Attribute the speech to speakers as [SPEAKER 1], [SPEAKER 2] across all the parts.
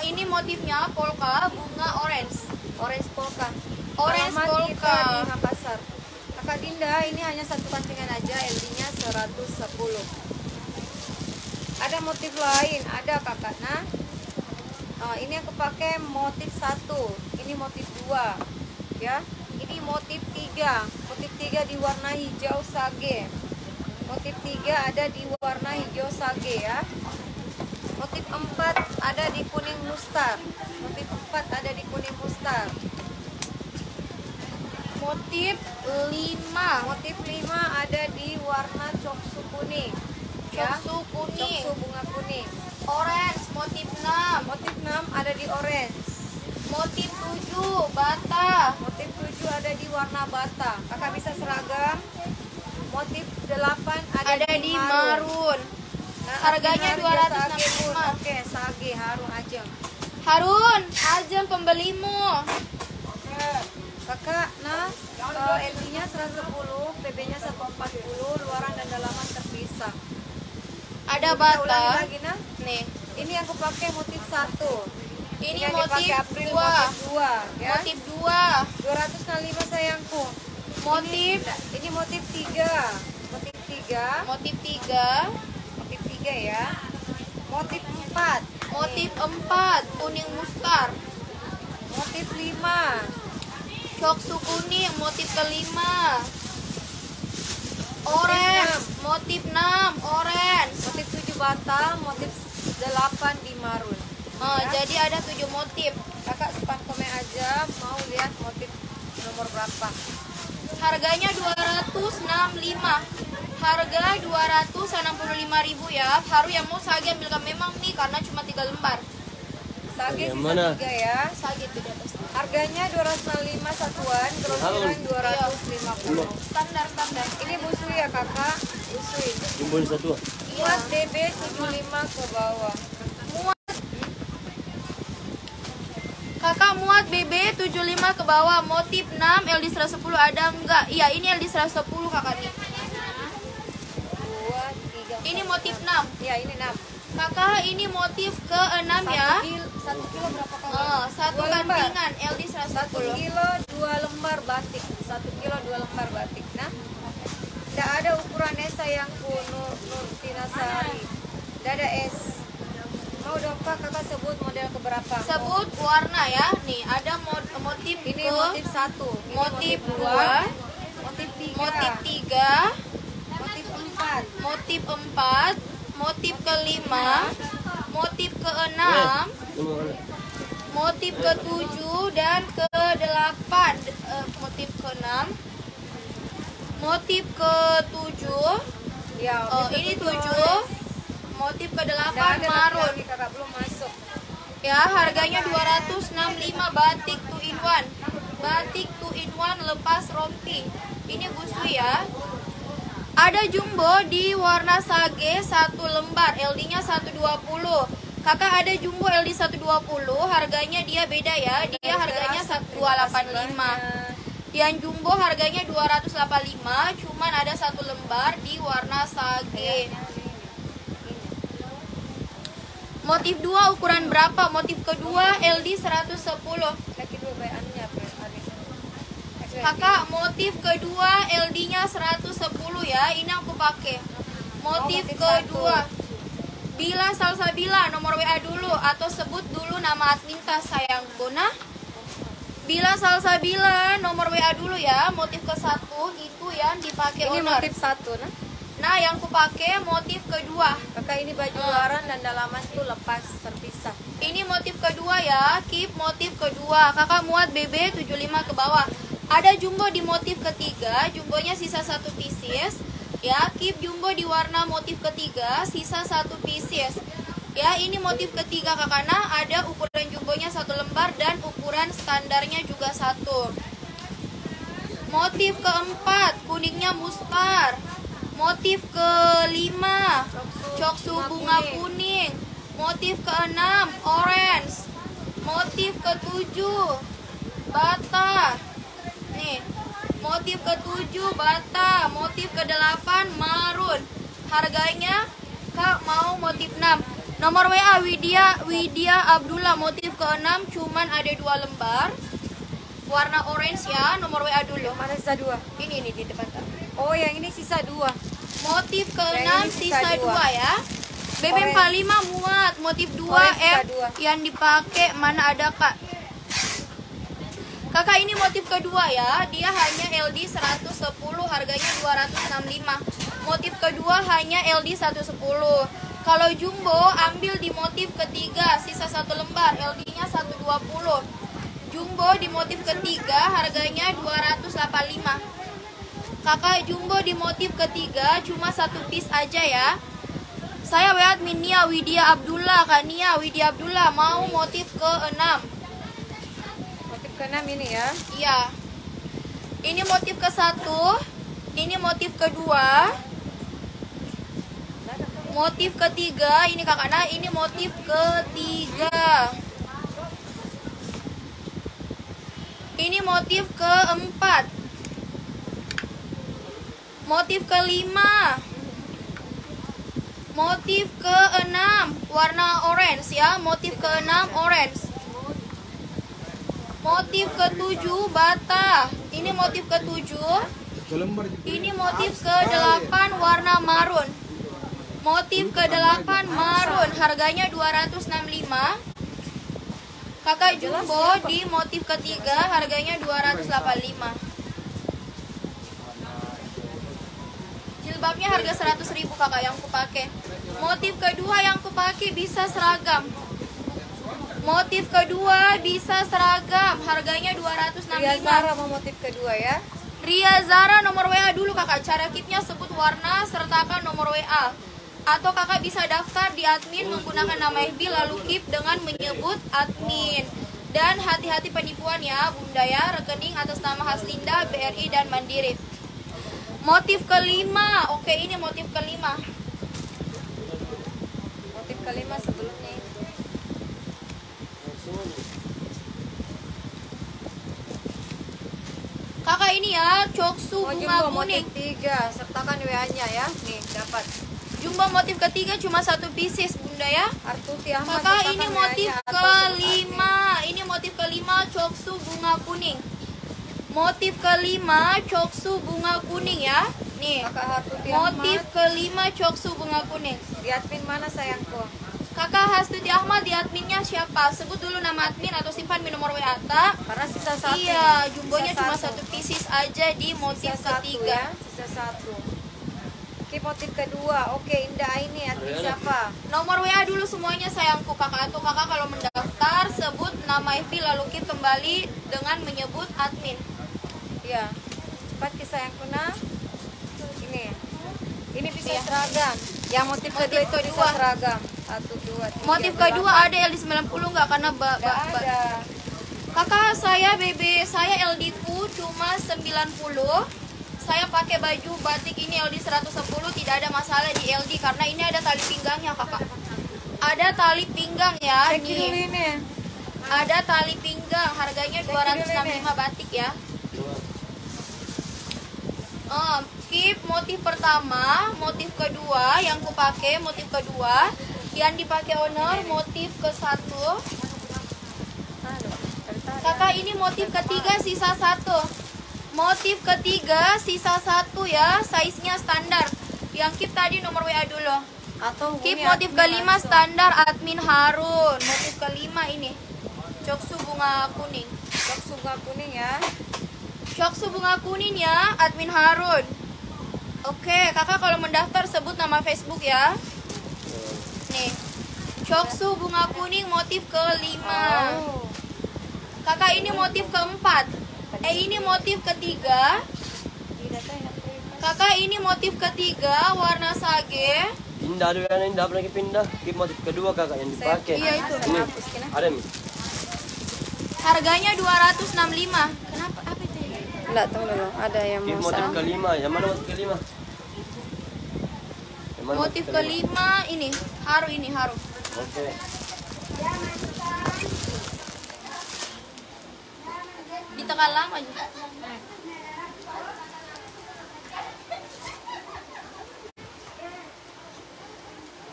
[SPEAKER 1] Ini motifnya polka bunga orange. Orange polka. Orange
[SPEAKER 2] Alamat
[SPEAKER 1] polka.
[SPEAKER 2] kita di Makassar. Kakak Dinda, ini hanya satu kancingan aja, LD-nya 110. Ada motif lain, ada kakak. Nah, ini aku pakai motif 1, ini motif 2, ya. Ini motif 3. Motif 3 di warna hijau sage. Motif 3 ada di warna hijau sage, ya. Motif 4 ada di kuning mustar. Motif 4 ada di kuning mustar.
[SPEAKER 1] Motif 5.
[SPEAKER 2] Motif 5 ada di warna coksu kuning.
[SPEAKER 1] Coksu kuning.
[SPEAKER 2] Coksu bunga kuning.
[SPEAKER 1] Orange. Motif 6.
[SPEAKER 2] Motif 6 ada di orange.
[SPEAKER 1] Motif 7 bata.
[SPEAKER 2] Motif 7 ada di warna bata. Kakak bisa seragam. Motif 8 ada di
[SPEAKER 1] marun.
[SPEAKER 2] Nah,
[SPEAKER 1] Harganya 265.
[SPEAKER 2] Oke, sage harun aja.
[SPEAKER 1] Harun, aja pembelimu.
[SPEAKER 2] Oke. Kakak, nah LD-nya 110, PB-nya 140, luaran dan dalaman terpisah.
[SPEAKER 1] Ada
[SPEAKER 2] Kita ulangi
[SPEAKER 1] bata.
[SPEAKER 2] lagi, nah.
[SPEAKER 1] Nih.
[SPEAKER 2] Ini aku pakai motif 1.
[SPEAKER 1] Ini
[SPEAKER 2] yang
[SPEAKER 1] motif
[SPEAKER 2] dipakai April,
[SPEAKER 1] 2.
[SPEAKER 2] motif 2, ya.
[SPEAKER 1] Motif 2.
[SPEAKER 2] 205 sayangku.
[SPEAKER 1] Motif
[SPEAKER 2] Ini motif 3. Motif 3.
[SPEAKER 1] motif 3.
[SPEAKER 2] Motif 3 ya. Motif 4.
[SPEAKER 1] Motif 4 kuning mustar.
[SPEAKER 2] Motif 5.
[SPEAKER 1] Coksu kuning motif kelima. Orange motif 6 orange.
[SPEAKER 2] Motif 7 bata, motif 8 di marun. Ya.
[SPEAKER 1] Jadi ada 7 motif.
[SPEAKER 2] Kakak spam komen aja mau lihat motif nomor berapa.
[SPEAKER 1] Harganya 265. Harga 265.000 ya. Haru yang mau sage ambilkan memang nih karena cuma 3 lembar.
[SPEAKER 2] Sage
[SPEAKER 3] Yang
[SPEAKER 2] sisa
[SPEAKER 3] mana?
[SPEAKER 2] 3 ya.
[SPEAKER 1] Sage tuh di atas.
[SPEAKER 2] Harganya 205 satuan, grosiran 250.
[SPEAKER 1] Standar.
[SPEAKER 2] Ini busui ya kakak, busui.
[SPEAKER 3] Jumbo satu.
[SPEAKER 2] Muat DB 75 ke bawah.
[SPEAKER 1] Kakak muat BB 75 ke bawah. Motif 6 LD 110 ada enggak? Iya, ini LD 110 kakak nih.
[SPEAKER 2] 2, 3.
[SPEAKER 1] Ini motif 6.
[SPEAKER 2] Ya, ini 6.
[SPEAKER 1] Kakak ini motif ke-6 ya.
[SPEAKER 2] 1 kilo berapa kakak?
[SPEAKER 1] Satu
[SPEAKER 2] 2 lembar.
[SPEAKER 1] kantingan LD
[SPEAKER 2] 1
[SPEAKER 1] 110.
[SPEAKER 2] kilo 2 lembar batik. 1 kilo 2 lembar batik. Nah, tidak ada ukurannya sayangku, Nurtina Sari. Tidak ada S. Mau dong Pak, kakak sebut model keberapa?
[SPEAKER 1] Sebut warna ya. Nih, ada motif
[SPEAKER 2] Ini
[SPEAKER 1] ke
[SPEAKER 2] motif 1.
[SPEAKER 1] motif 2,
[SPEAKER 2] motif 3.
[SPEAKER 1] motif 3,
[SPEAKER 2] Motif 4.
[SPEAKER 1] motif 4, motif ke-5, motif ke-6, motif ke-7 dan ke-8. Motif ke-6, motif ke-7.
[SPEAKER 2] Ya,
[SPEAKER 1] Ini 7. Motif ke-8 marun.
[SPEAKER 2] Kakak belum masuk.
[SPEAKER 1] Ya, harganya 265 batik 2 in 1. Batik 2 in 1 lepas rompi. Ini busui ya. Ada jumbo di warna sage 1 lembar, LD-nya 120. Kakak ada jumbo LD 120, harganya dia beda ya. Dia harganya 285. Yang jumbo harganya 285, cuman ada 1 lembar di warna sage. Motif 2 ukuran berapa? Motif kedua LD 110.
[SPEAKER 2] Lagi dulu bayangannya apa?
[SPEAKER 1] Kakak, motif kedua LD-nya 110 ya. Ini aku pakai. Motif
[SPEAKER 2] motif
[SPEAKER 1] kedua. Bila Salsabila, nomor WA dulu atau sebut dulu nama admin tas sayang Bona. Bila Salsabila, nomor WA dulu ya. Motif ke-1 itu yang dipakai
[SPEAKER 2] Ini
[SPEAKER 1] owner.
[SPEAKER 2] motif 1 nah.
[SPEAKER 1] Nah, yang aku pakai motif kedua.
[SPEAKER 2] Kakak ini baju luaran dan dalaman tuh lepas terpisah.
[SPEAKER 1] Ini motif kedua ya, keep motif kedua. Kakak muat BB 75 ke bawah. Ada jumbo di motif ketiga, jumbonya sisa 1 pieces. Ya, keep jumbo di warna motif ketiga, sisa 1 pieces. Ya, ini motif ketiga kakak. Nah, ada ukuran jumbonya 1 lembar dan ukuran standarnya juga 1. Motif keempat, kuningnya mustar. Motif kelima, coksu bunga kuning. Motif keenam, orange. Motif ketujuh, bata. Nih, motif ketujuh, bata. Motif ke-8, marun. Harganya, Kak mau motif 6. Nomor WA Widya Abdullah, motif ke-6, cuman ada 2 lembar. Warna orange ya, nomor WA dulu.
[SPEAKER 2] Mana sisa 2?
[SPEAKER 1] Ini di depan Kak.
[SPEAKER 2] Oh, yang ini sisa 2.
[SPEAKER 1] Motif ke-6
[SPEAKER 2] Yang ini
[SPEAKER 1] sisa
[SPEAKER 2] sisa
[SPEAKER 1] 2
[SPEAKER 2] 2
[SPEAKER 1] ya. BB45 muat, motif 2
[SPEAKER 2] Orange
[SPEAKER 1] M
[SPEAKER 2] sisa 2.
[SPEAKER 1] yang dipakai mana ada Kak? Kakak ini motif kedua ya, dia hanya LD 110, harganya 265. Motif kedua hanya LD 110. Kalau jumbo ambil di motif ketiga, sisa 1 lembar, LD-nya 120. Jumbo di motif ketiga harganya 285. Kakak jumbo di motif ketiga cuma 1 piece aja ya. Saya WA admin Nia Widya Abdullah, Kak Nia Widya Abdullah mau motif ke-6.
[SPEAKER 2] Motif ke-6 ini ya.
[SPEAKER 1] Iya. Ini motif ke-1, ini motif kedua. Motif ketiga, ini Kakak Nah, ini motif ketiga. Ini motif keempat. Motif kelima. Motif keenam, warna orange ya. Motif keenam orange. Motif ketujuh bata. Ini motif ketujuh. Ini motif ke-8 warna marun. Motif ke-8 marun, harganya 265. Kakak jumbo di motif ketiga harganya 285. Jilbabnya harga 100.000 Kakak yang kupakai. Motif kedua yang kupakai bisa seragam. Motif kedua bisa seragam, harganya 265.
[SPEAKER 2] Ria Zara mau motif kedua ya.
[SPEAKER 1] Ria Zara nomor WA dulu Kakak. Cara keepnya sebut warna sertakan nomor WA. Atau Kakak bisa daftar di admin menggunakan nama FB lalu keep dengan menyebut admin. Dan hati-hati penipuan ya Bunda ya, rekening atas nama Haslinda, BRI dan Mandiri. Motif kelima, oke ini motif kelima.
[SPEAKER 2] Motif kelima sebelumnya ini.
[SPEAKER 1] Kakak ini ya, coksu
[SPEAKER 2] Oh,
[SPEAKER 1] bunga
[SPEAKER 2] jumbo
[SPEAKER 1] kuning.
[SPEAKER 2] motif 3, sertakan WA-nya ya. Nih, dapat.
[SPEAKER 1] Jumbo motif ketiga cuma 1 pieces Bunda ya.
[SPEAKER 2] Artuti Ahmad.
[SPEAKER 1] Kakak
[SPEAKER 2] sertakan
[SPEAKER 1] ini motif
[SPEAKER 2] WA-nya atau sebut
[SPEAKER 1] kelima. Ini motif kelima coksu bunga kuning. Motif kelima coksu bunga kuning ya. Nih.
[SPEAKER 2] admin. Kakak Artuti
[SPEAKER 1] Motif
[SPEAKER 2] Ahmad.
[SPEAKER 1] kelima coksu bunga kuning.
[SPEAKER 2] Di admin mana sayangku?
[SPEAKER 1] Kakak Hastuti Ahmad di adminnya siapa? Sebut dulu nama admin atau simpan nomor WA tak?
[SPEAKER 2] Karena sisa 1.
[SPEAKER 1] Iya, jumbonya cuma 1 pieces aja di motif
[SPEAKER 2] sisa 1
[SPEAKER 1] ketiga.
[SPEAKER 2] ya. Sisa 1. Oke, motif kedua. Oke, Indah ini admin siapa?
[SPEAKER 1] Nomor WA dulu semuanya sayangku Kakak. Atau Kakak kalau mendaftar sebut nama FB lalu kita kembali dengan menyebut admin.
[SPEAKER 2] Iya. Cepat ke sayangku nah. Ini. Ini bisa
[SPEAKER 1] Iya.
[SPEAKER 2] seragam. Yang motif kedua itu bisa
[SPEAKER 1] kedua.
[SPEAKER 2] seragam. 1 2 3.
[SPEAKER 1] Motif kedua ada LD 90 nggak? Karena
[SPEAKER 2] ada.
[SPEAKER 1] Kakak saya BB saya LD ku cuma 90. Saya pakai baju batik ini LD 110, tidak ada masalah di LD karena ini ada tali pinggangnya Kakak. Ada tali pinggang ya
[SPEAKER 2] Cek dulu
[SPEAKER 1] nih.
[SPEAKER 2] ini.
[SPEAKER 1] Ada tali pinggang, harganya 265 batik ya. Keep motif pertama, motif kedua yang kupakai motif kedua, yang dipakai owner motif ke-1. Kakak ini motif ketiga sisa 1. Motif ketiga sisa 1 ya, size-nya standar. Yang keep tadi nomor WA dulu.
[SPEAKER 2] Atau
[SPEAKER 1] Keep
[SPEAKER 2] hubungi
[SPEAKER 1] motif
[SPEAKER 2] admin
[SPEAKER 1] kelima
[SPEAKER 2] langsung.
[SPEAKER 1] standar admin Harun. Motif kelima ini. Coksu bunga kuning.
[SPEAKER 2] Coksu bunga kuning ya.
[SPEAKER 1] Coksu bunga kuning ya, admin Harun. Oke, Kakak kalau mendaftar sebut nama Facebook ya. Nih. Coksu bunga kuning motif kelima.
[SPEAKER 2] Oh.
[SPEAKER 1] Kakak ini motif keempat. Ini motif ketiga. Kakak ini motif ketiga warna sage.
[SPEAKER 3] Pindah dulu yang pindah lagi pindah. Keep motif kedua kakak yang dipakai.
[SPEAKER 1] Iya, itu.
[SPEAKER 3] Ini ada nih.
[SPEAKER 1] Harganya 265. Kenapa? Apa itu?
[SPEAKER 2] Enggak, tunggu dulu. Ada yang
[SPEAKER 3] Keep
[SPEAKER 2] mau
[SPEAKER 3] motif
[SPEAKER 2] sama.
[SPEAKER 3] kelima. Yang mana motif kelima? Yang mana
[SPEAKER 1] Motif kelima ini. Haru ini, haru.
[SPEAKER 3] Oke.
[SPEAKER 1] Ditekan lama aja.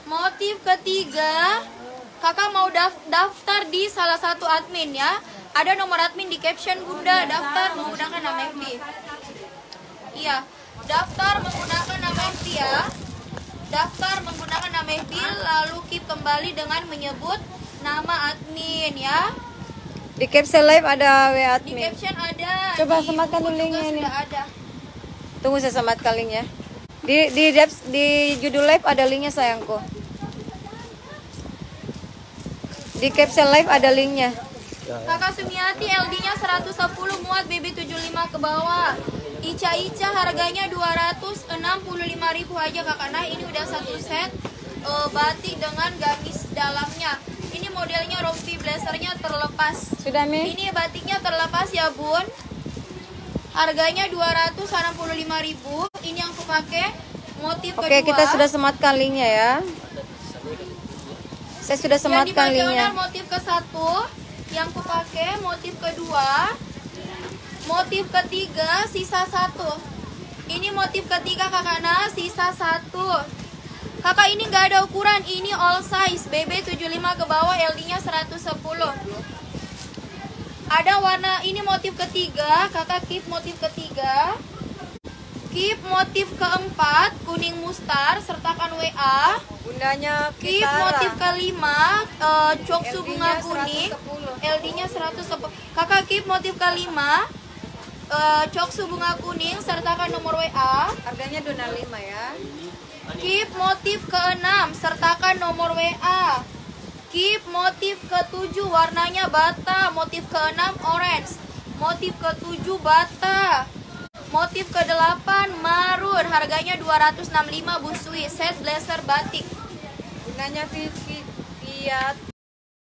[SPEAKER 1] Motif ketiga, kakak mau daftar di salah satu admin ya. Ada nomor admin di caption bunda. Daftar menggunakan nama FB. Iya, daftar menggunakan nama FB ya. Daftar menggunakan nama FB, lalu keep kembali dengan menyebut nama admin ya.
[SPEAKER 2] Di caption live ada WA
[SPEAKER 1] Di
[SPEAKER 2] admin.
[SPEAKER 1] caption ada.
[SPEAKER 2] Coba
[SPEAKER 1] di
[SPEAKER 2] sematkan
[SPEAKER 1] buku
[SPEAKER 2] linknya
[SPEAKER 1] juga
[SPEAKER 2] ini.
[SPEAKER 1] sudah ada.
[SPEAKER 2] Tunggu saya sematkan linknya. Di judul live ada linknya sayangku. Di caption live ada linknya.
[SPEAKER 1] Kakak Sumiati LD-nya 110 muat BB 75 ke bawah. Ica harganya 265.000 aja kakak. Nah ini udah satu set batik dengan gamis dalamnya. Ini modelnya rompi blazernya terlepas.
[SPEAKER 2] Sudah Mi?
[SPEAKER 1] Ini batiknya terlepas ya bun. Harganya 265.000. Ini yang aku pakai motif
[SPEAKER 2] Oke,
[SPEAKER 1] kedua.
[SPEAKER 2] kita sudah sematkan linknya ya. Saya sudah
[SPEAKER 1] Yang
[SPEAKER 2] sematkan
[SPEAKER 1] dipakai
[SPEAKER 2] linknya.
[SPEAKER 1] owner motif ke satu, yang aku pakai motif kedua, motif ketiga sisa satu. Ini motif ketiga kakak Nah, sisa satu. Kakak ini nggak ada ukuran, ini all size, BB 75 ke bawah, LD-nya 110. Ada warna ini motif ketiga, kakak keep motif ketiga. Keep motif keempat, kuning mustar, sertakan WA.
[SPEAKER 2] Bundanya
[SPEAKER 1] Keep
[SPEAKER 2] Kitara.
[SPEAKER 1] motif kelima, coksu bunga
[SPEAKER 2] LD-nya
[SPEAKER 1] kuning,
[SPEAKER 2] 110.
[SPEAKER 1] LD-nya 110. Kakak keep motif kelima, coksu bunga kuning, sertakan nomor WA.
[SPEAKER 2] Harganya 25 ya.
[SPEAKER 1] Keep motif keenam, sertakan nomor WA. Keep motif ketujuh, warnanya bata, motif keenam orange. Motif ketujuh bata. Motif ke-8 marun, harganya 265 busui, set blazer batik.
[SPEAKER 2] Bundanya